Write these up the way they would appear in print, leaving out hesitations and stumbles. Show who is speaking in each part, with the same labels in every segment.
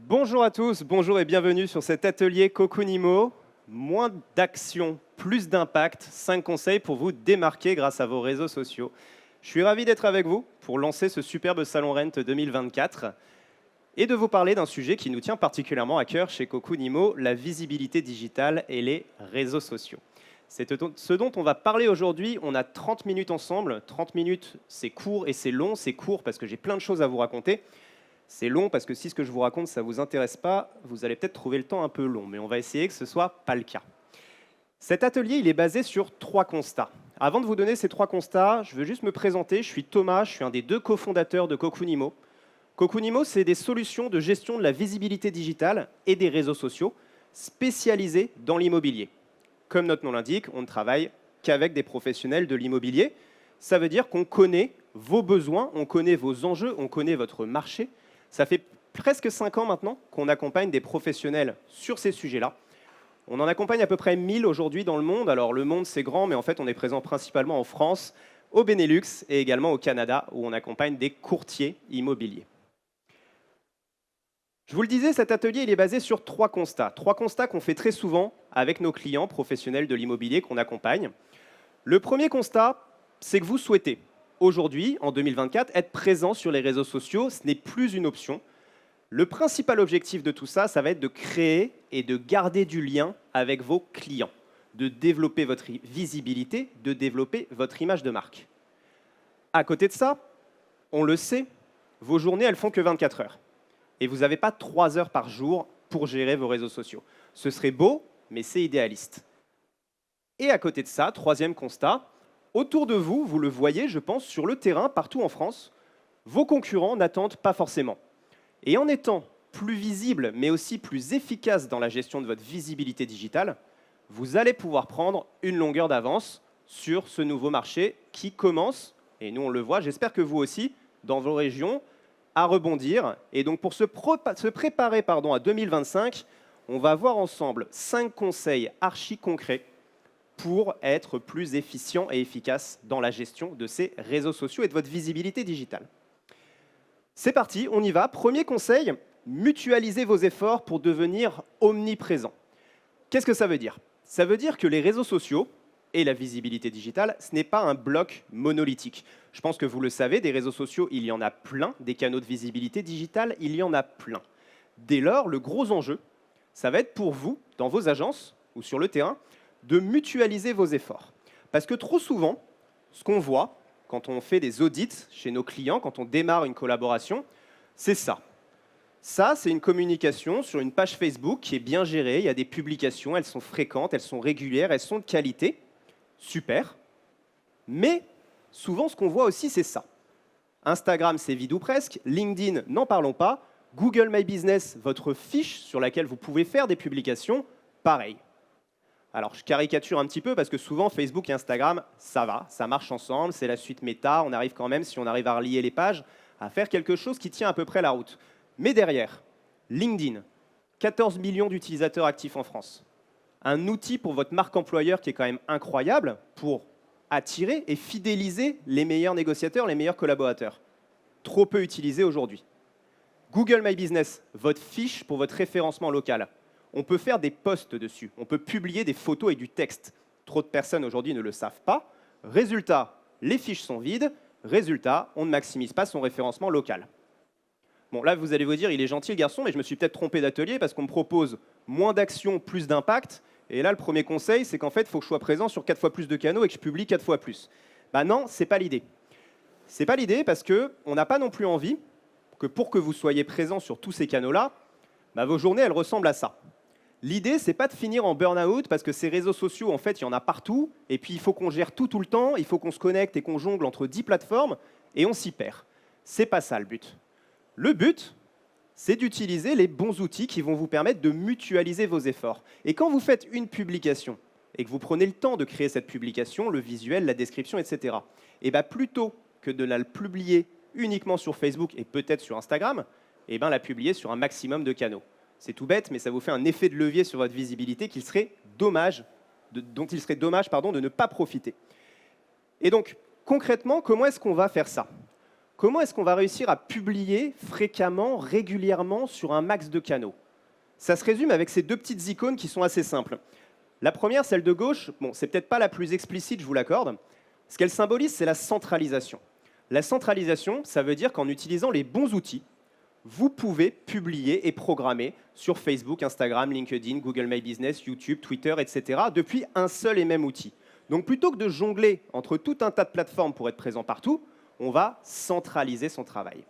Speaker 1: Bonjour à tous, bonjour et bienvenue sur cet atelier Cocunimo. Moins d'action, plus d'impact, 5 conseils pour vous démarquer grâce à vos réseaux sociaux. Je suis ravi d'être avec vous pour lancer ce superbe Salon Rent 2024 et de vous parler d'un sujet qui nous tient particulièrement à cœur chez Cocunimo, la visibilité digitale et les réseaux sociaux. C'est ce dont on va parler aujourd'hui. On a 30 minutes ensemble. 30 minutes, c'est court et c'est long. C'est court parce que j'ai plein de choses à vous raconter. C'est long parce que si ce que je vous raconte, ça ne vous intéresse pas, vous allez peut-être trouver le temps un peu long, mais on va essayer que ce ne soit pas le cas. Cet atelier, il est basé sur 3 constats. Avant de vous donner ces 3 constats, je veux juste me présenter. Je suis Thomas, je suis un des 2 cofondateurs de Cocunimo. Cocunimo, c'est des solutions de gestion de la visibilité digitale et des réseaux sociaux spécialisés dans l'immobilier. Comme notre nom l'indique, on ne travaille qu'avec des professionnels de l'immobilier. Ça veut dire qu'on connaît vos besoins, on connaît vos enjeux, on connaît votre marché. Ça fait presque 5 ans maintenant qu'on accompagne des professionnels sur ces sujets-là. On en accompagne à peu près 1000 aujourd'hui dans le monde. Alors le monde, c'est grand, mais en fait, on est présent principalement en France, au Benelux et également au Canada, où on accompagne des courtiers immobiliers. Je vous le disais, cet atelier il est basé sur 3 constats. 3 constats qu'on fait très souvent avec nos clients professionnels de l'immobilier qu'on accompagne. Le premier constat, c'est que vous souhaitez aujourd'hui, en 2024, être présent sur les réseaux sociaux. Ce n'est plus une option. Le principal objectif de tout ça, ça va être de créer et de garder du lien avec vos clients, de développer votre visibilité, de développer votre image de marque. À côté de ça, on le sait, vos journées, elles font que 24 heures. Et vous n'avez pas 3 heures par jour pour gérer vos réseaux sociaux. Ce serait beau, mais c'est idéaliste. Et à côté de ça, troisième constat, autour de vous, vous le voyez, je pense, sur le terrain, partout en France, vos concurrents n'attendent pas forcément. Et en étant plus visible, mais aussi plus efficace dans la gestion de votre visibilité digitale, vous allez pouvoir prendre une longueur d'avance sur ce nouveau marché qui commence, et nous on le voit, j'espère que vous aussi, dans vos régions, à rebondir. Et donc pour se préparer à 2025, on va voir ensemble 5 conseils archi concrets pour être plus efficient et efficace dans la gestion de ces réseaux sociaux et de votre visibilité digitale. C'est parti, on y va. Premier conseil, mutualisez vos efforts pour devenir omniprésent. Qu'est-ce que ça veut dire? Ça veut dire que les réseaux sociaux et la visibilité digitale, ce n'est pas un bloc monolithique. Je pense que vous le savez, des réseaux sociaux, il y en a plein, des canaux de visibilité digitale, il y en a plein. Dès lors, le gros enjeu, ça va être pour vous, dans vos agences ou sur le terrain, de mutualiser vos efforts. Parce que trop souvent, ce qu'on voit quand on fait des audits chez nos clients, quand on démarre une collaboration, c'est ça. Ça, c'est une communication sur une page Facebook qui est bien gérée, il y a des publications, elles sont fréquentes, elles sont régulières, elles sont de qualité. Super. Mais souvent, ce qu'on voit aussi, c'est ça. Instagram, c'est vide ou presque. LinkedIn, n'en parlons pas. Google My Business, votre fiche sur laquelle vous pouvez faire des publications, pareil. Alors, je caricature un petit peu parce que souvent, Facebook et Instagram, ça va, ça marche ensemble, c'est la suite méta. On arrive quand même, si on arrive à relier les pages, à faire quelque chose qui tient à peu près la route. Mais derrière, LinkedIn, 14 millions d'utilisateurs actifs en France. Un outil pour votre marque employeur qui est quand même incroyable pour attirer et fidéliser les meilleurs négociateurs, les meilleurs collaborateurs. Trop peu utilisé aujourd'hui. Google My Business, votre fiche pour votre référencement local. On peut faire des posts dessus, on peut publier des photos et du texte. Trop de personnes aujourd'hui ne le savent pas. Résultat, les fiches sont vides. Résultat, on ne maximise pas son référencement local. Bon, là, vous allez vous dire, il est gentil le garçon, mais je me suis peut-être trompé d'atelier parce qu'on me propose moins d'actions, plus d'impact. Et là, le premier conseil, c'est qu'en fait, il faut que je sois présent sur 4 fois plus de canaux et que je publie 4 fois plus. Ben non, ce n'est pas l'idée. Ce n'est pas l'idée parce qu'on n'a pas non plus envie que pour que vous soyez présent sur tous ces canaux-là, ben vos journées, elles ressemblent à ça. L'idée, c'est pas de finir en burn-out parce que ces réseaux sociaux, en fait, il y en a partout. Et puis, il faut qu'on gère tout le temps. Il faut qu'on se connecte et qu'on jongle entre 10 plateformes. Et on s'y perd. C'est pas ça le but. Le but, c'est d'utiliser les bons outils qui vont vous permettre de mutualiser vos efforts. Et quand vous faites une publication et que vous prenez le temps de créer cette publication, le visuel, la description, etc., et bien plutôt que de la publier uniquement sur Facebook et peut-être sur Instagram, et bien la publier sur un maximum de canaux. C'est tout bête, mais ça vous fait un effet de levier sur votre visibilité qu'il serait dommage dont il serait dommage de ne pas profiter. Et donc, concrètement, comment est-ce qu'on va faire ça? Comment est-ce qu'on va réussir à publier fréquemment, régulièrement sur un max de canaux? Ça se résume avec ces deux petites icônes qui sont assez simples. La première, celle de gauche, bon, c'est peut-être pas la plus explicite, je vous l'accorde. Ce qu'elle symbolise, c'est la centralisation. La centralisation, ça veut dire qu'en utilisant les bons outils, vous pouvez publier et programmer sur Facebook, Instagram, LinkedIn, Google My Business, YouTube, Twitter, etc. depuis un seul et même outil. Donc plutôt que de jongler entre tout un tas de plateformes pour être présent partout, on va centraliser son travail.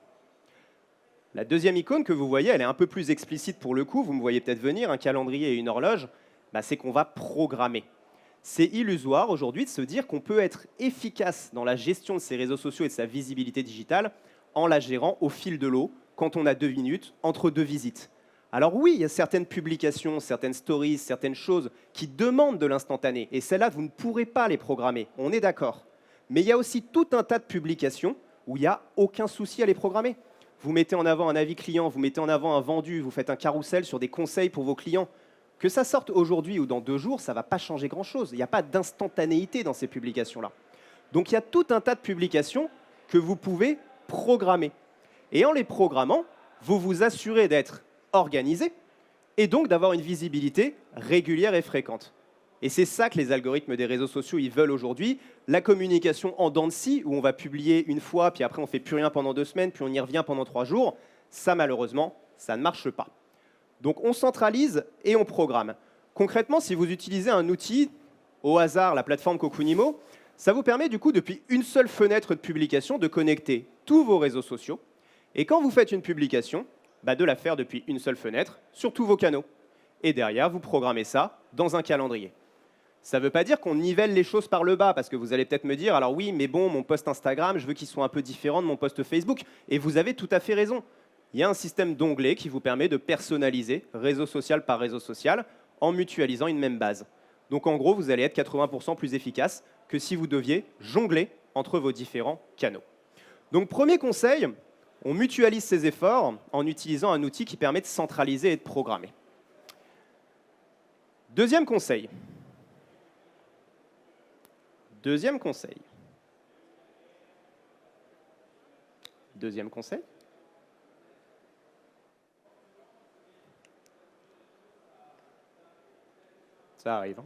Speaker 1: La deuxième icône que vous voyez, elle est un peu plus explicite pour le coup, vous me voyez peut-être venir, un calendrier et une horloge, c'est qu'on va programmer. C'est illusoire aujourd'hui de se dire qu'on peut être efficace dans la gestion de ses réseaux sociaux et de sa visibilité digitale en la gérant au fil de l'eau, quand on a 2 minutes, entre 2 visites. Alors oui, il y a certaines publications, certaines stories, certaines choses qui demandent de l'instantané, et celles-là, vous ne pourrez pas les programmer, on est d'accord. Mais il y a aussi tout un tas de publications où il n'y a aucun souci à les programmer. Vous mettez en avant un avis client, vous mettez en avant un vendu, vous faites un carrousel sur des conseils pour vos clients. Que ça sorte aujourd'hui ou dans 2 jours, ça ne va pas changer grand-chose. Il n'y a pas d'instantanéité dans ces publications-là. Donc il y a tout un tas de publications que vous pouvez programmer. Et en les programmant, vous vous assurez d'être organisé et donc d'avoir une visibilité régulière et fréquente. Et c'est ça que les algorithmes des réseaux sociaux ils veulent aujourd'hui. La communication en dents de scie, où on va publier une fois, puis après on ne fait plus rien pendant 2 semaines, puis on y revient pendant 3 jours, ça malheureusement, ça ne marche pas. Donc on centralise et on programme. Concrètement, si vous utilisez un outil, au hasard la plateforme Cocunimo, ça vous permet du coup, depuis une seule fenêtre de publication, de connecter tous vos réseaux sociaux. Et quand vous faites une publication, de la faire depuis une seule fenêtre sur tous vos canaux. Et derrière, vous programmez ça dans un calendrier. Ça ne veut pas dire qu'on nivelle les choses par le bas, parce que vous allez peut-être me dire, alors oui, mais bon, mon post Instagram, je veux qu'il soit un peu différent de mon post Facebook. Et vous avez tout à fait raison. Il y a un système d'onglets qui vous permet de personnaliser réseau social par réseau social en mutualisant une même base. Donc en gros, vous allez être 80% plus efficace que si vous deviez jongler entre vos différents canaux. Donc premier conseil, on mutualise ses efforts en utilisant un outil qui permet de centraliser et de programmer. Deuxième conseil. Deuxième conseil. Deuxième conseil. Ça arrive. Hein.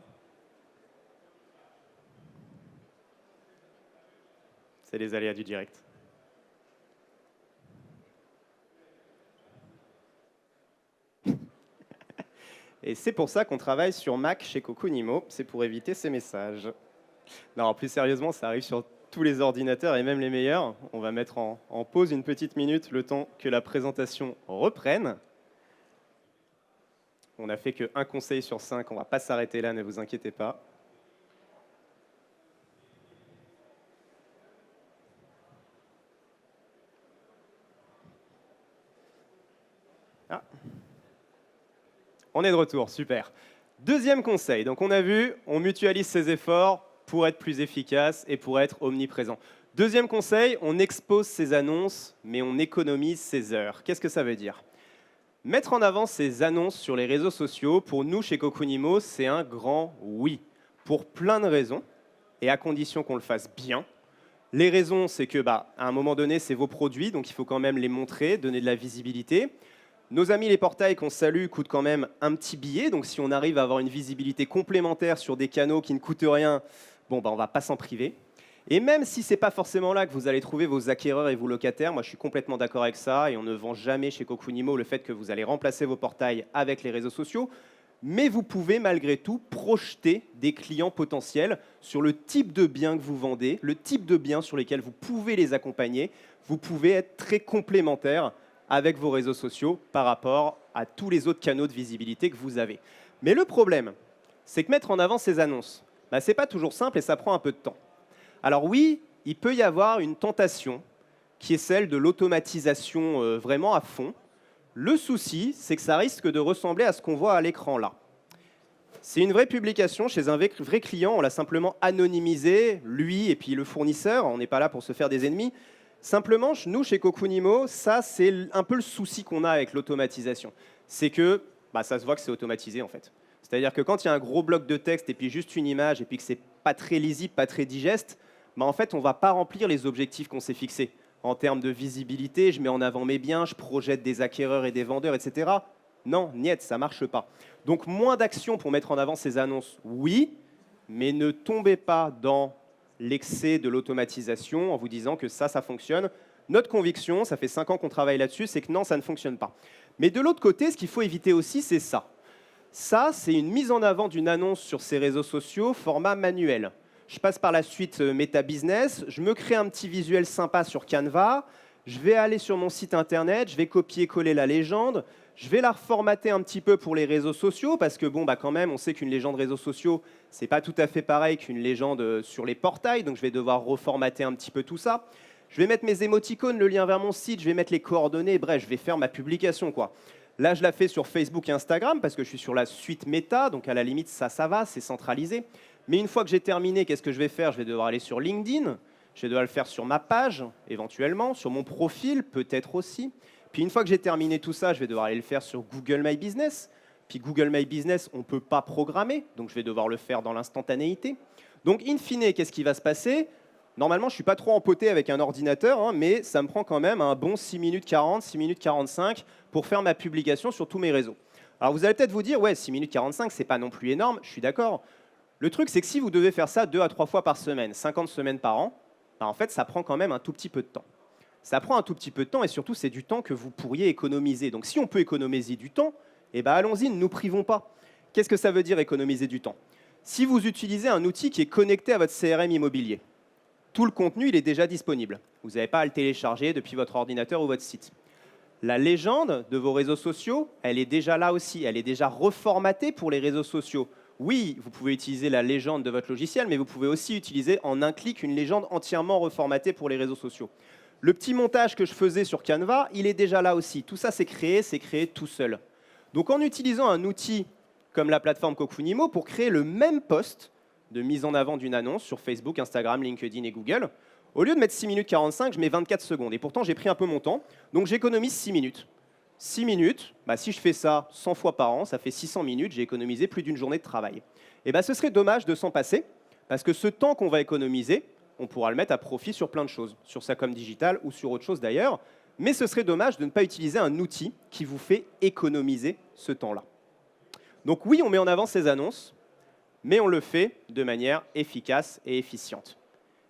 Speaker 1: C'est les aléas du direct. Et c'est pour ça qu'on travaille sur Mac chez Cocunimo, c'est pour éviter ces messages. Non, plus sérieusement, ça arrive sur tous les ordinateurs et même les meilleurs. On va mettre en pause une petite minute le temps que la présentation reprenne. On n'a fait qu'un conseil sur 5, on ne va pas s'arrêter là, ne vous inquiétez pas. Ah. On est de retour, super. Deuxième conseil, donc on a vu, on mutualise ses efforts pour être plus efficace et pour être omniprésent. Deuxième conseil, on expose ses annonces, mais on économise ses heures. Qu'est-ce que ça veut dire? Mettre en avant ses annonces sur les réseaux sociaux, pour nous, chez Cocunimo, c'est un grand oui, pour plein de raisons, et à condition qu'on le fasse bien. Les raisons, c'est que, à un moment donné, c'est vos produits, donc il faut quand même les montrer, donner de la visibilité. Nos amis les portails qu'on salue coûtent quand même un petit billet, donc si on arrive à avoir une visibilité complémentaire sur des canaux qui ne coûtent rien, on ne va pas s'en priver. Et même si ce n'est pas forcément là que vous allez trouver vos acquéreurs et vos locataires, moi je suis complètement d'accord avec ça, et on ne vend jamais chez Cocunimo le fait que vous allez remplacer vos portails avec les réseaux sociaux, mais vous pouvez malgré tout projeter des clients potentiels sur le type de biens que vous vendez, le type de biens sur lesquels vous pouvez les accompagner. Vous pouvez être très complémentaire avec vos réseaux sociaux par rapport à tous les autres canaux de visibilité que vous avez. Mais le problème, c'est que mettre en avant ces annonces, ce n'est pas toujours simple et ça prend un peu de temps. Alors oui, il peut y avoir une tentation qui est celle de l'automatisation vraiment à fond. Le souci, c'est que ça risque de ressembler à ce qu'on voit à l'écran là. C'est une vraie publication chez un vrai client, on l'a simplement anonymisé, lui et puis le fournisseur, on n'est pas là pour se faire des ennemis. Simplement, nous, chez Cocunimo, ça, c'est un peu le souci qu'on a avec l'automatisation. C'est que ça se voit que c'est automatisé, en fait. C'est-à-dire que quand il y a un gros bloc de texte et puis juste une image et puis que c'est pas très lisible, pas très digeste, bah en fait, on ne va pas remplir les objectifs qu'on s'est fixés. En termes de visibilité, je mets en avant mes biens, je projette des acquéreurs et des vendeurs, etc. Non, niet, ça ne marche pas. Donc moins d'actions pour mettre en avant ces annonces, oui, mais ne tombez pas dans l'excès de l'automatisation en vous disant que ça fonctionne. Notre conviction, ça fait 5 ans qu'on travaille là-dessus, c'est que non, ça ne fonctionne pas. Mais de l'autre côté, ce qu'il faut éviter aussi, c'est ça. Ça, c'est une mise en avant d'une annonce sur ces réseaux sociaux, format manuel. Je passe par la suite Meta Business, je me crée un petit visuel sympa sur Canva, je vais aller sur mon site internet, je vais copier-coller la légende, je vais la reformater un petit peu pour les réseaux sociaux, parce que bon, bah quand même, on sait qu'une légende réseaux sociaux, c'est pas tout à fait pareil qu'une légende sur les portails, donc je vais devoir reformater un petit peu tout ça. Je vais mettre mes émoticônes, le lien vers mon site, je vais mettre les coordonnées, bref, je vais faire ma publication, quoi. Là, je la fais sur Facebook et Instagram, parce que je suis sur la suite Meta, donc à la limite, ça va, c'est centralisé. Mais une fois que j'ai terminé, qu'est-ce que je vais faire? Je vais devoir aller sur LinkedIn, je vais devoir le faire sur ma page, éventuellement, sur mon profil, peut-être aussi. Puis une fois que j'ai terminé tout ça, je vais devoir aller le faire sur Google My Business. Puis Google My Business, on ne peut pas programmer, donc je vais devoir le faire dans l'instantanéité. Donc, in fine, qu'est-ce qui va se passer? Normalement, je ne suis pas trop empoté avec un ordinateur, hein, mais ça me prend quand même un bon 6 minutes 40, 6 minutes 45 pour faire ma publication sur tous mes réseaux. Alors vous allez peut-être vous dire, ouais, 6 minutes 45, c'est pas non plus énorme, je suis d'accord. Le truc, c'est que si vous devez faire ça 2 à 3 fois par semaine, 50 semaines par an, bah, en fait, ça prend quand même un tout petit peu de temps. Ça prend un tout petit peu de temps et surtout, c'est du temps que vous pourriez économiser. Donc si on peut économiser du temps, eh ben, allons-y, ne nous privons pas. Qu'est-ce que ça veut dire économiser du temps? Si vous utilisez un outil qui est connecté à votre CRM immobilier, tout le contenu, il est déjà disponible. Vous n'avez pas à le télécharger depuis votre ordinateur ou votre site. La légende de vos réseaux sociaux, elle est déjà là aussi. Elle est déjà reformatée pour les réseaux sociaux. Oui, vous pouvez utiliser la légende de votre logiciel, mais vous pouvez aussi utiliser en un clic une légende entièrement reformatée pour les réseaux sociaux. Le petit montage que je faisais sur Canva, il est déjà là aussi. Tout ça, c'est créé tout seul. Donc en utilisant un outil comme la plateforme Kokunimo pour créer le même post de mise en avant d'une annonce sur Facebook, Instagram, LinkedIn et Google, au lieu de mettre 6 minutes 45, je mets 24 secondes. Et pourtant, j'ai pris un peu mon temps, donc j'économise 6 minutes. 6 minutes, bah, si je fais ça 100 fois par an, ça fait 600 minutes, j'ai économisé plus d'une journée de travail. Et bah, ce serait dommage de s'en passer, parce que ce temps qu'on va économiser, on pourra le mettre à profit sur plein de choses, sur sa com digitale ou sur autre chose d'ailleurs, mais ce serait dommage de ne pas utiliser un outil qui vous fait économiser ce temps-là. Donc oui, on met en avant ces annonces, mais on le fait de manière efficace et efficiente.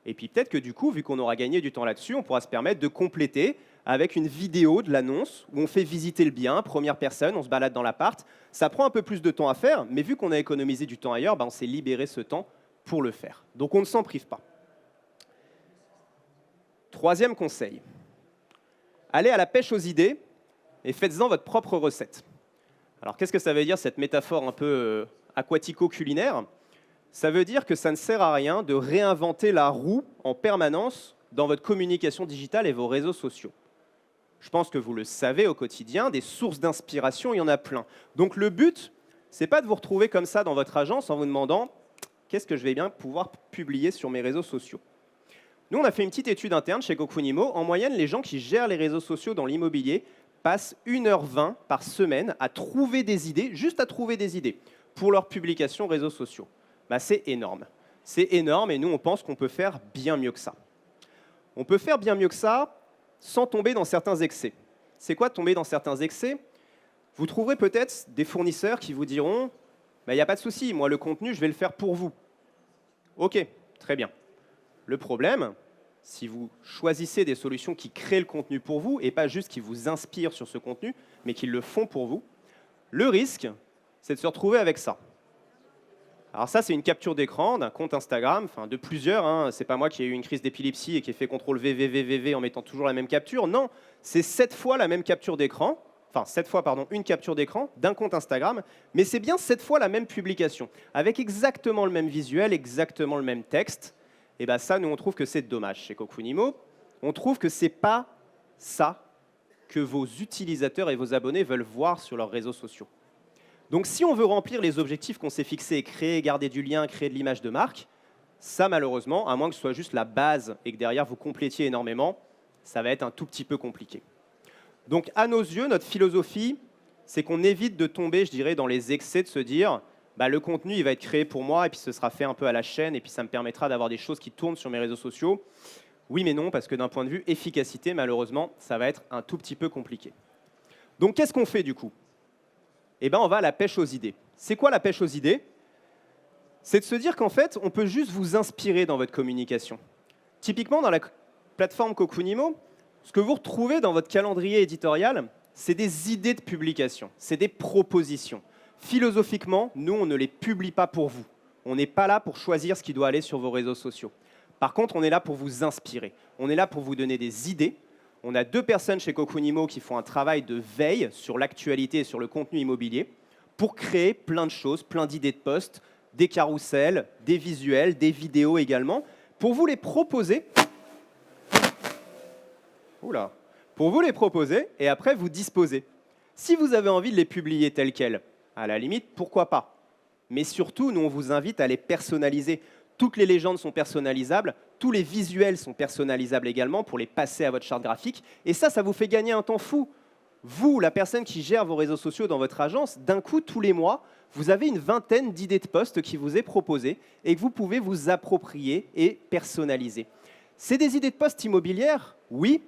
Speaker 1: Et puis peut-être que du coup, vu qu'on aura gagné du temps là-dessus, on pourra se permettre de compléter avec une vidéo de l'annonce où on fait visiter le bien, première personne, on se balade dans l'appart. Ça prend un peu plus de temps à faire, mais vu qu'on a économisé du temps ailleurs, bah, on s'est libéré ce temps pour le faire. Donc on ne s'en prive pas. Troisième conseil, allez à la pêche aux idées et faites-en votre propre recette. Alors qu'est-ce que ça veut dire cette métaphore un peu aquatico-culinaire? Ça veut dire que ça ne sert à rien de réinventer la roue en permanence dans votre communication digitale et vos réseaux sociaux. Je pense que vous le savez au quotidien, des sources d'inspiration, il y en a plein. Donc le but, ce n'est pas de vous retrouver comme ça dans votre agence en vous demandant qu'est-ce que je vais bien pouvoir publier sur mes réseaux sociaux. Nous, on a fait une petite étude interne chez Kokunimo. En moyenne, les gens qui gèrent les réseaux sociaux dans l'immobilier passent 1h20 par semaine à trouver des idées, juste à trouver des idées, pour leurs publications réseaux sociaux. Bah, c'est énorme. C'est énorme et nous, on pense qu'on peut faire bien mieux que ça. On peut faire bien mieux que ça sans tomber dans certains excès. C'est quoi tomber dans certains excès? Vous trouverez peut-être des fournisseurs qui vous diront bah, « il n'y a pas de souci, moi le contenu, je vais le faire pour vous ». Ok, très bien. Le problème, si vous choisissez des solutions qui créent le contenu pour vous et pas juste qui vous inspirent sur ce contenu, mais qui le font pour vous, le risque, c'est de se retrouver avec ça. Alors ça, c'est une capture d'écran d'un compte Instagram, enfin de plusieurs. Hein. C'est pas moi qui ai eu une crise d'épilepsie et qui ai fait CTRL-V en mettant toujours la même capture. Non, c'est 7 fois la même capture d'écran, enfin 7 fois, pardon, une capture d'écran d'un compte Instagram, mais c'est bien 7 fois la même publication, avec exactement le même visuel, exactement le même texte. Et bien ça, nous, on trouve que c'est dommage chez Kokunimo. On trouve que c'est pas ça que vos utilisateurs et vos abonnés veulent voir sur leurs réseaux sociaux. Donc si on veut remplir les objectifs qu'on s'est fixés, créer, garder du lien, créer de l'image de marque, ça malheureusement, à moins que ce soit juste la base et que derrière vous complétiez énormément, ça va être un tout petit peu compliqué. Donc à nos yeux, notre philosophie, c'est qu'on évite de tomber, je dirais, dans les excès de se dire le contenu il va être créé pour moi et puis ce sera fait un peu à la chaîne et puis ça me permettra d'avoir des choses qui tournent sur mes réseaux sociaux. Oui mais non, parce que d'un point de vue efficacité, malheureusement, ça va être un tout petit peu compliqué. Donc qu'est-ce qu'on fait du coup? Eh bien, on va à la pêche aux idées. C'est quoi la pêche aux idées? C'est de se dire qu'en fait, on peut juste vous inspirer dans votre communication. Typiquement, dans la plateforme Cocunimo, ce que vous retrouvez dans votre calendrier éditorial, c'est des idées de publication, c'est des propositions. Philosophiquement, nous, on ne les publie pas pour vous. On n'est pas là pour choisir ce qui doit aller sur vos réseaux sociaux. Par contre, on est là pour vous inspirer. On est là pour vous donner des idées. On a 2 personnes chez Cocunimo qui font un travail de veille sur l'actualité et sur le contenu immobilier pour créer plein de choses, plein d'idées de posts, des carousels, des visuels, des vidéos également, pour vous les proposer. Oula. Pour vous les proposer et après vous disposer. Si vous avez envie de les publier tels quels, à la limite, pourquoi pas? Mais surtout, nous, on vous invite à les personnaliser. Toutes les légendes sont personnalisables, tous les visuels sont personnalisables également pour les passer à votre charte graphique. Et ça vous fait gagner un temps fou. Vous, la personne qui gère vos réseaux sociaux dans votre agence, d'un coup, tous les mois, vous avez une vingtaine d'idées de posts qui vous est proposées et que vous pouvez vous approprier et personnaliser. C'est des idées de posts immobilières, oui,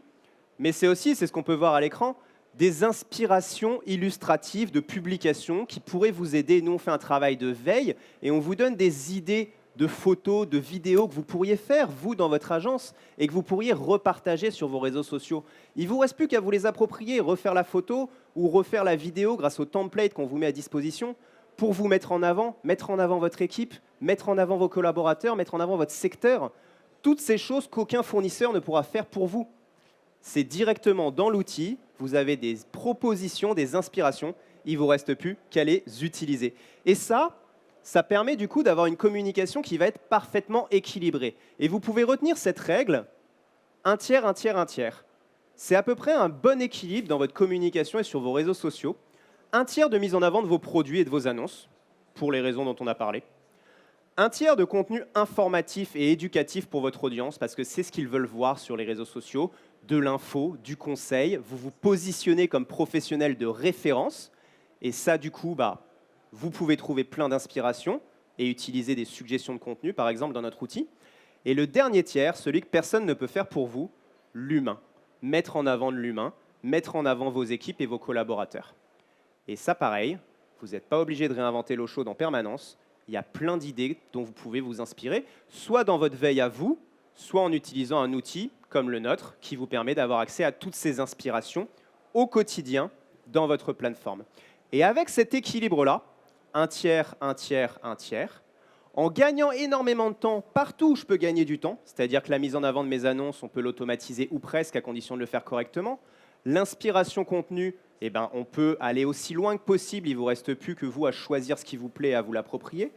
Speaker 1: mais c'est aussi, c'est ce qu'on peut voir à l'écran, des inspirations illustratives de publications qui pourraient vous aider. Nous, on fait un travail de veille et on vous donne des idées de photos, de vidéos que vous pourriez faire, vous, dans votre agence, et que vous pourriez repartager sur vos réseaux sociaux. Il ne vous reste plus qu'à vous les approprier, refaire la photo ou refaire la vidéo grâce au template qu'on vous met à disposition pour vous mettre en avant votre équipe, mettre en avant vos collaborateurs, mettre en avant votre secteur. Toutes ces choses qu'aucun fournisseur ne pourra faire pour vous. C'est directement dans l'outil, vous avez des propositions, des inspirations, il ne vous reste plus qu'à les utiliser. Et ça permet du coup d'avoir une communication qui va être parfaitement équilibrée. Et vous pouvez retenir cette règle, 1 tiers, 1 tiers, 1 tiers. C'est à peu près un bon équilibre dans votre communication et sur vos réseaux sociaux. 1 tiers de mise en avant de vos produits et de vos annonces, pour les raisons dont on a parlé. 1 tiers de contenu informatif et éducatif pour votre audience, parce que c'est ce qu'ils veulent voir sur les réseaux sociaux, de l'info, du conseil. Vous vous positionnez comme professionnel de référence. Et ça, du coup, vous pouvez trouver plein d'inspiration et utiliser des suggestions de contenu, par exemple, dans notre outil. Et le dernier tiers, celui que personne ne peut faire pour vous, l'humain. Mettre en avant de l'humain, mettre en avant vos équipes et vos collaborateurs. Et ça, pareil, vous n'êtes pas obligé de réinventer l'eau chaude en permanence. Il y a plein d'idées dont vous pouvez vous inspirer, soit dans votre veille à vous, soit en utilisant un outil comme le nôtre qui vous permet d'avoir accès à toutes ces inspirations au quotidien dans votre plateforme. Et avec cet équilibre-là, 1 tiers, 1 tiers, 1 tiers, en gagnant énormément de temps partout où je peux gagner du temps, c'est-à-dire que la mise en avant de mes annonces, on peut l'automatiser ou presque à condition de le faire correctement. L'inspiration contenu, on peut aller aussi loin que possible, il ne vous reste plus que vous à choisir ce qui vous plaît, à vous l'approprier.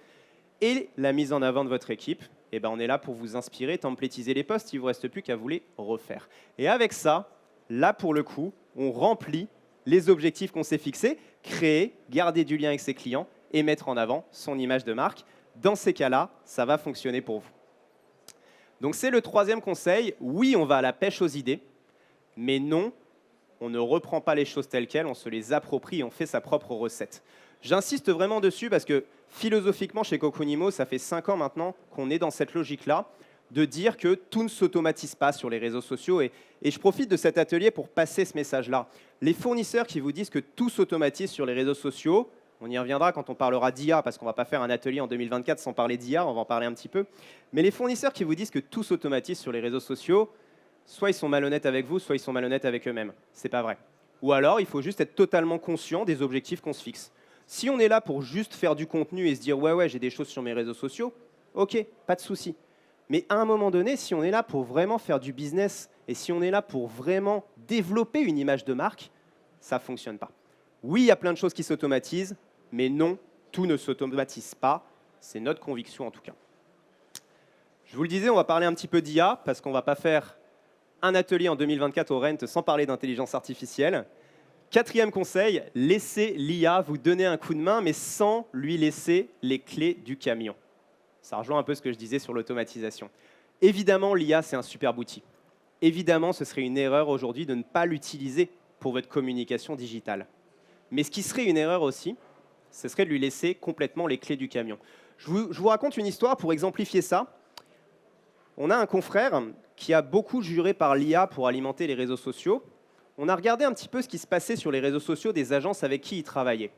Speaker 1: Et la mise en avant de votre équipe, on est là pour vous inspirer, templétiser les posts, il ne vous reste plus qu'à vous les refaire. Et avec ça, là pour le coup, on remplit les objectifs qu'on s'est fixés, créer, garder du lien avec ses clients et mettre en avant son image de marque. Dans ces cas-là, ça va fonctionner pour vous. Donc c'est le 3e conseil. Oui, on va à la pêche aux idées, mais non, on ne reprend pas les choses telles quelles, on se les approprie et on fait sa propre recette. J'insiste vraiment dessus parce que philosophiquement, chez Cocunimo, ça fait 5 ans maintenant qu'on est dans cette logique-là de dire que tout ne s'automatise pas sur les réseaux sociaux. Et je profite de cet atelier pour passer ce message-là. Les fournisseurs qui vous disent que tout s'automatise sur les réseaux sociaux, on y reviendra quand on parlera d'IA, parce qu'on ne va pas faire un atelier en 2024 sans parler d'IA, on va en parler un petit peu. Mais les fournisseurs qui vous disent que tout s'automatise sur les réseaux sociaux, soit ils sont malhonnêtes avec vous, soit ils sont malhonnêtes avec eux-mêmes. C'est pas vrai. Ou alors, il faut juste être totalement conscient des objectifs qu'on se fixe. Si on est là pour juste faire du contenu et se dire « ouais, j'ai des choses sur mes réseaux sociaux », ok, pas de souci. Mais à un moment donné, si on est là pour vraiment faire du business et si on est là pour vraiment développer une image de marque, ça ne fonctionne pas. Oui, il y a plein de choses qui s'automatisent, mais non, tout ne s'automatise pas. C'est notre conviction en tout cas. Je vous le disais, on va parler un petit peu d'IA parce qu'on ne va pas faire un atelier en 2024 au Rent sans parler d'intelligence artificielle. 4e conseil, laissez l'IA vous donner un coup de main, mais sans lui laisser les clés du camion. Ça rejoint un peu ce que je disais sur l'automatisation. Évidemment, l'IA, c'est un superbe outil. Évidemment, ce serait une erreur aujourd'hui de ne pas l'utiliser pour votre communication digitale. Mais ce qui serait une erreur aussi, ce serait de lui laisser complètement les clés du camion. Je vous raconte une histoire pour exemplifier ça. On a un confrère qui a beaucoup juré par l'IA pour alimenter les réseaux sociaux. On a regardé un petit peu ce qui se passait sur les réseaux sociaux des agences avec qui il travaillait.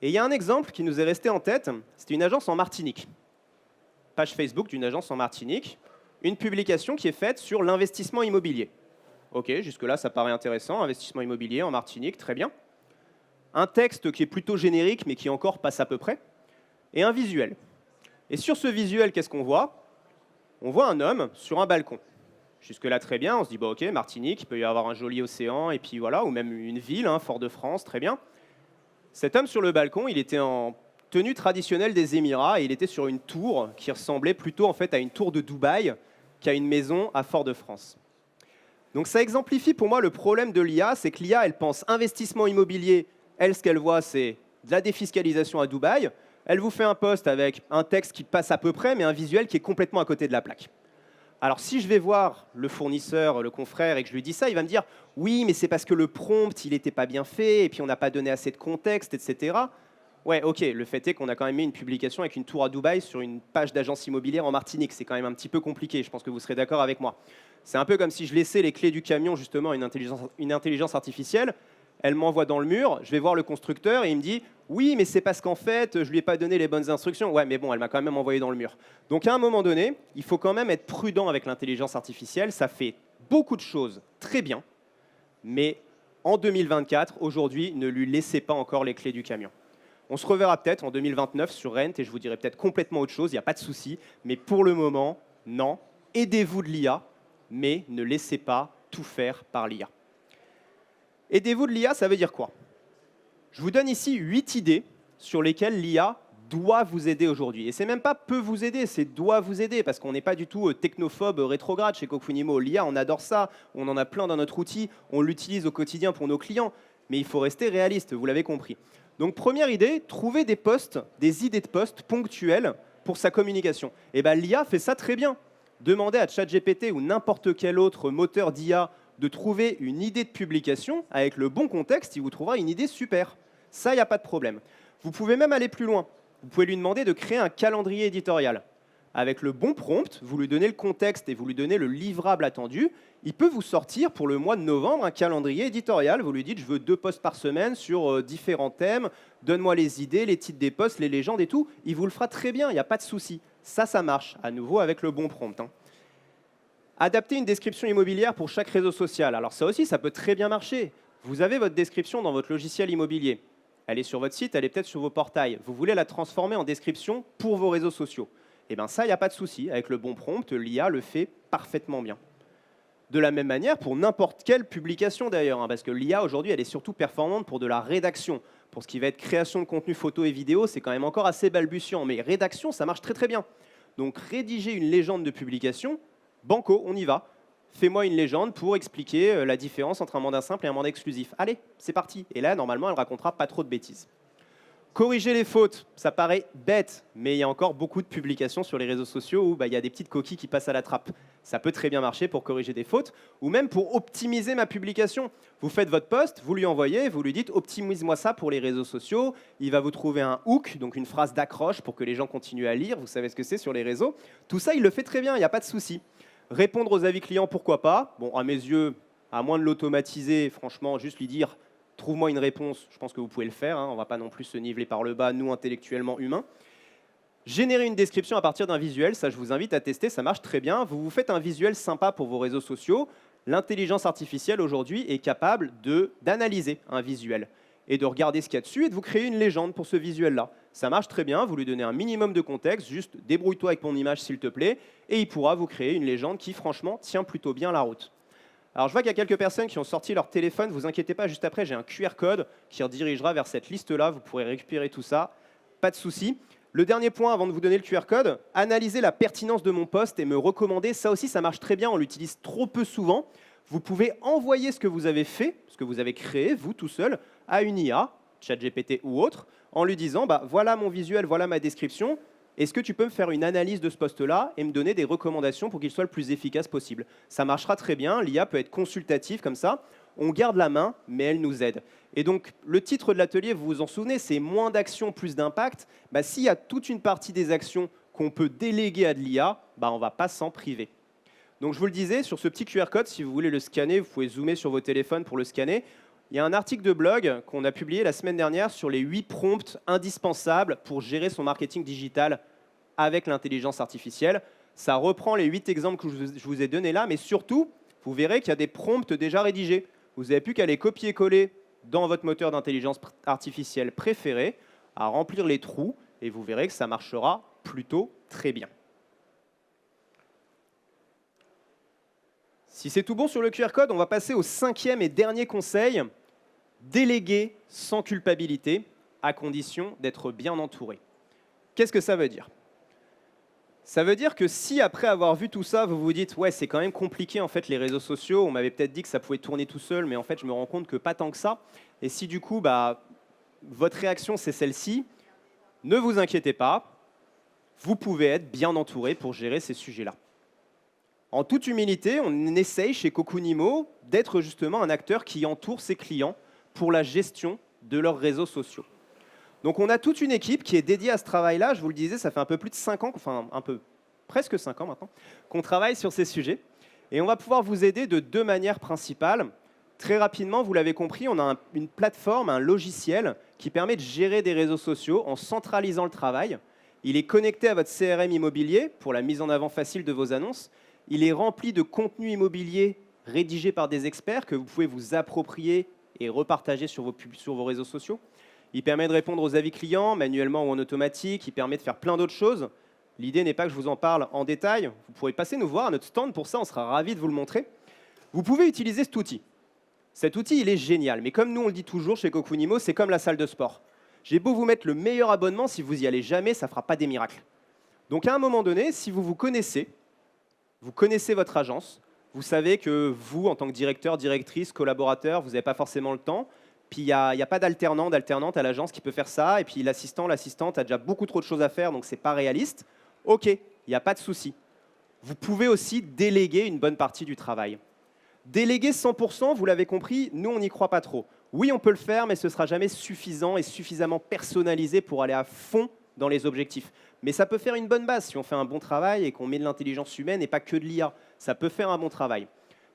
Speaker 1: Et il y a un exemple qui nous est resté en tête, c'était une agence en Martinique. Page Facebook d'une agence en Martinique, une publication qui est faite sur l'investissement immobilier. Ok, jusque-là, ça paraît intéressant, investissement immobilier en Martinique, très bien. Un texte qui est plutôt générique, mais qui encore passe à peu près, et un visuel. Et sur ce visuel, qu'est-ce qu'on voit? On voit un homme sur un balcon. Jusque-là, très bien, on se dit, bah, ok, Martinique, il peut y avoir un joli océan, et puis voilà, ou même une ville, hein, Fort-de-France, très bien. Cet homme sur le balcon, il était en tenue traditionnelle des Émirats, et il était sur une tour qui ressemblait plutôt en fait à une tour de Dubaï qu'à une maison à Fort-de-France. Donc ça exemplifie pour moi le problème de l'IA, c'est que l'IA, elle pense investissement immobilier, elle, ce qu'elle voit, c'est de la défiscalisation à Dubaï, elle vous fait un post avec un texte qui passe à peu près, mais un visuel qui est complètement à côté de la plaque. Alors si je vais voir le fournisseur, le confrère, et que je lui dis ça, il va me dire « Oui, mais c'est parce que le prompt, il n'était pas bien fait, et puis on n'a pas donné assez de contexte, etc. » Ouais, ok, le fait est qu'on a quand même mis une publication avec une tour à Dubaï sur une page d'agence immobilière en Martinique. C'est quand même un petit peu compliqué, je pense que vous serez d'accord avec moi. C'est un peu comme si je laissais les clés du camion justement à une intelligence artificielle. Elle m'envoie dans le mur, je vais voir le constructeur et il me dit « Oui, mais c'est parce qu'en fait, je lui ai pas donné les bonnes instructions. » Ouais, mais bon, elle m'a quand même envoyé dans le mur. Donc à un moment donné, il faut quand même être prudent avec l'intelligence artificielle. Ça fait beaucoup de choses très bien, mais en 2024, aujourd'hui, ne lui laissez pas encore les clés du camion. On se reverra peut-être en 2029 sur Rent et je vous dirai peut-être complètement autre chose, il n'y a pas de souci. Mais pour le moment, non. Aidez-vous de l'IA, mais ne laissez pas tout faire par l'IA. Aidez-vous de l'IA, ça veut dire quoi? Je vous donne ici 8 idées sur lesquelles l'IA doit vous aider aujourd'hui. Et c'est même pas peut vous aider, c'est doit vous aider, parce qu'on n'est pas du tout technophobe, rétrograde chez Cofunimo. L'IA, on adore ça, on en a plein dans notre outil, on l'utilise au quotidien pour nos clients, mais il faut rester réaliste, vous l'avez compris. Donc première idée, trouver des posts, des idées de posts ponctuelles pour sa communication. Et bien l'IA fait ça très bien. Demandez à ChatGPT ou n'importe quel autre moteur d'IA de trouver une idée de publication avec le bon contexte, il vous trouvera une idée super. Ça, il n'y a pas de problème. Vous pouvez même aller plus loin. Vous pouvez lui demander de créer un calendrier éditorial. Avec le bon prompt, vous lui donnez le contexte et vous lui donnez le livrable attendu, il peut vous sortir pour le mois de novembre un calendrier éditorial. Vous lui dites, je veux 2 posts par semaine sur différents thèmes, donne-moi les idées, les titres des posts, les légendes et tout. Il vous le fera très bien, il n'y a pas de souci. Ça marche, à nouveau avec le bon prompt. Adapter une description immobilière pour chaque réseau social. Alors ça aussi, ça peut très bien marcher. Vous avez votre description dans votre logiciel immobilier. Elle est sur votre site, elle est peut-être sur vos portails. Vous voulez la transformer en description pour vos réseaux sociaux. Eh bien ça, il n'y a pas de souci. Avec le bon prompt, l'IA le fait parfaitement bien. De la même manière, pour n'importe quelle publication d'ailleurs, parce que l'IA aujourd'hui, elle est surtout performante pour de la rédaction. Pour ce qui va être création de contenu photo et vidéo, c'est quand même encore assez balbutiant. Mais rédaction, ça marche très très bien. Donc rédiger une légende de publication, banco, on y va. Fais-moi une légende pour expliquer la différence entre un mandat simple et un mandat exclusif. Allez, c'est parti. Et là, normalement, elle racontera pas trop de bêtises. Corriger les fautes, ça paraît bête, mais il y a encore beaucoup de publications sur les réseaux sociaux où il y a des petites coquilles qui passent à la trappe. Ça peut très bien marcher pour corriger des fautes, ou même pour optimiser ma publication. Vous faites votre post, vous lui envoyez, vous lui dites « optimise-moi ça pour les réseaux sociaux ». Il va vous trouver un hook, donc une phrase d'accroche pour que les gens continuent à lire. Vous savez ce que c'est sur les réseaux. Tout ça, il le fait très bien, il n'y a pas de souci. Répondre aux avis clients, pourquoi pas. Bon, à mes yeux, à moins de l'automatiser, franchement, juste lui dire « trouve-moi une réponse », je pense que vous pouvez le faire. On ne va pas non plus se niveler par le bas, nous, intellectuellement humains. Générer une description à partir d'un visuel, ça, je vous invite à tester, ça marche très bien. Vous vous faites un visuel sympa pour vos réseaux sociaux. L'intelligence artificielle, aujourd'hui, est capable d'analyser un visuel et de regarder ce qu'il y a dessus et de vous créer une légende pour ce visuel-là. Ça marche très bien, vous lui donnez un minimum de contexte, juste débrouille-toi avec mon image s'il te plaît, et il pourra vous créer une légende qui, franchement, tient plutôt bien la route. Alors je vois qu'il y a quelques personnes qui ont sorti leur téléphone, vous inquiétez pas, juste après j'ai un QR code qui redirigera vers cette liste-là, vous pourrez récupérer tout ça, pas de souci. Le dernier point avant de vous donner le QR code, analyser la pertinence de mon post et me recommander, ça aussi ça marche très bien, on l'utilise trop peu souvent. Vous pouvez envoyer ce que vous avez fait, ce que vous avez créé, vous tout seul, à une IA, ChatGPT ou autre, en lui disant voilà mon visuel, voilà ma description, est-ce que tu peux me faire une analyse de ce poste-là et me donner des recommandations pour qu'il soit le plus efficace possible? Ça marchera très bien, l'IA peut être consultative comme ça, on garde la main, mais elle nous aide. Et donc, le titre de l'atelier, vous vous en souvenez, c'est moins d'actions, plus d'impact. S'il y a toute une partie des actions qu'on peut déléguer à de l'IA, on ne va pas s'en priver. Donc, je vous le disais, sur ce petit QR code, si vous voulez le scanner, vous pouvez zoomer sur vos téléphones pour le scanner. Il y a un article de blog qu'on a publié la semaine dernière sur les 8 prompts indispensables pour gérer son marketing digital avec l'intelligence artificielle. Ça reprend les 8 exemples que je vous ai donnés là, mais surtout, vous verrez qu'il y a des prompts déjà rédigés. Vous n'avez plus qu'à les copier-coller dans votre moteur d'intelligence artificielle préféré, à remplir les trous, et vous verrez que ça marchera plutôt très bien. Si c'est tout bon sur le QR code, on va passer au 5e et dernier conseil, déléguer sans culpabilité, à condition d'être bien entouré. Qu'est-ce que ça veut dire ? Ça veut dire que si, après avoir vu tout ça, vous vous dites « Ouais, c'est quand même compliqué, en fait, les réseaux sociaux. On m'avait peut-être dit que ça pouvait tourner tout seul, mais en fait, je me rends compte que pas tant que ça. » Et si, du coup, votre réaction, c'est celle-ci, ne vous inquiétez pas. Vous pouvez être bien entouré pour gérer ces sujets-là. En toute humilité, on essaye chez Cocunimo d'être justement un acteur qui entoure ses clients pour la gestion de leurs réseaux sociaux. Donc on a toute une équipe qui est dédiée à ce travail-là. Je vous le disais, ça fait un peu plus de 5 ans, enfin presque 5 ans maintenant, qu'on travaille sur ces sujets. Et on va pouvoir vous aider de 2 manières principales. Très rapidement, vous l'avez compris, on a une plateforme, un logiciel qui permet de gérer des réseaux sociaux en centralisant le travail. Il est connecté à votre CRM immobilier pour la mise en avant facile de vos annonces. Il est rempli de contenu immobilier rédigé par des experts que vous pouvez vous approprier et repartager sur vos réseaux sociaux. Il permet de répondre aux avis clients, manuellement ou en automatique. Il permet de faire plein d'autres choses. L'idée n'est pas que je vous en parle en détail. Vous pourrez passer nous voir à notre stand pour ça, on sera ravis de vous le montrer. Vous pouvez utiliser cet outil. Cet outil, il est génial. Mais comme nous, on le dit toujours chez Cocunimo, c'est comme la salle de sport. J'ai beau vous mettre le meilleur abonnement, si vous n'y allez jamais, ça ne fera pas des miracles. Donc à un moment donné, si vous connaissez votre agence, vous savez que vous, en tant que directeur, directrice, collaborateur, vous n'avez pas forcément le temps. Puis il n'y a pas d'alternant, d'alternante à l'agence qui peut faire ça. Et puis l'assistant, l'assistante a déjà beaucoup trop de choses à faire, donc ce n'est pas réaliste. OK, il n'y a pas de souci. Vous pouvez aussi déléguer une bonne partie du travail. Déléguer 100%, vous l'avez compris, nous, on n'y croit pas trop. Oui, on peut le faire, mais ce ne sera jamais suffisant et suffisamment personnalisé pour aller à fond dans les objectifs. Mais ça peut faire une bonne base si on fait un bon travail et qu'on met de l'intelligence humaine et pas que de l'IA. Ça peut faire un bon travail.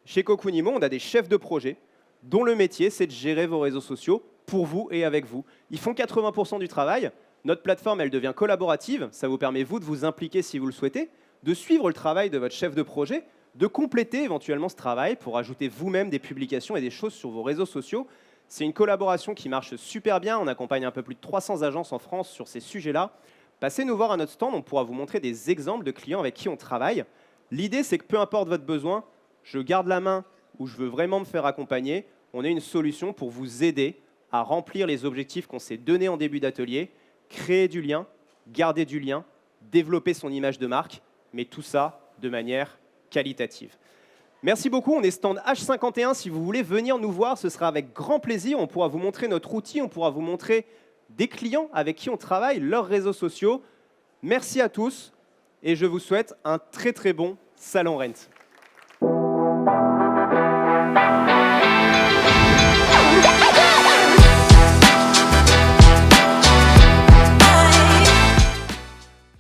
Speaker 1: Chez Cocunimo, on a des chefs de projet dont le métier, c'est de gérer vos réseaux sociaux pour vous et avec vous. Ils font 80% du travail. Notre plateforme, elle devient collaborative. Ça vous permet, vous, de vous impliquer si vous le souhaitez, de suivre le travail de votre chef de projet, de compléter éventuellement ce travail pour ajouter vous-même des publications et des choses sur vos réseaux sociaux. C'est une collaboration qui marche super bien. On accompagne un peu plus de 300 agences en France sur ces sujets-là. Passez nous voir à notre stand, on pourra vous montrer des exemples de clients avec qui on travaille. L'idée, c'est que peu importe votre besoin, je garde la main ou je veux vraiment me faire accompagner, on a une solution pour vous aider à remplir les objectifs qu'on s'est donnés en début d'atelier, créer du lien, garder du lien, développer son image de marque, mais tout ça de manière qualitative. Merci beaucoup, on est stand H51. Si vous voulez venir nous voir, ce sera avec grand plaisir. On pourra vous montrer notre outil, on pourra vous montrer des clients avec qui on travaille, leurs réseaux sociaux. Merci à tous et je vous souhaite un très très bon Salon Rent.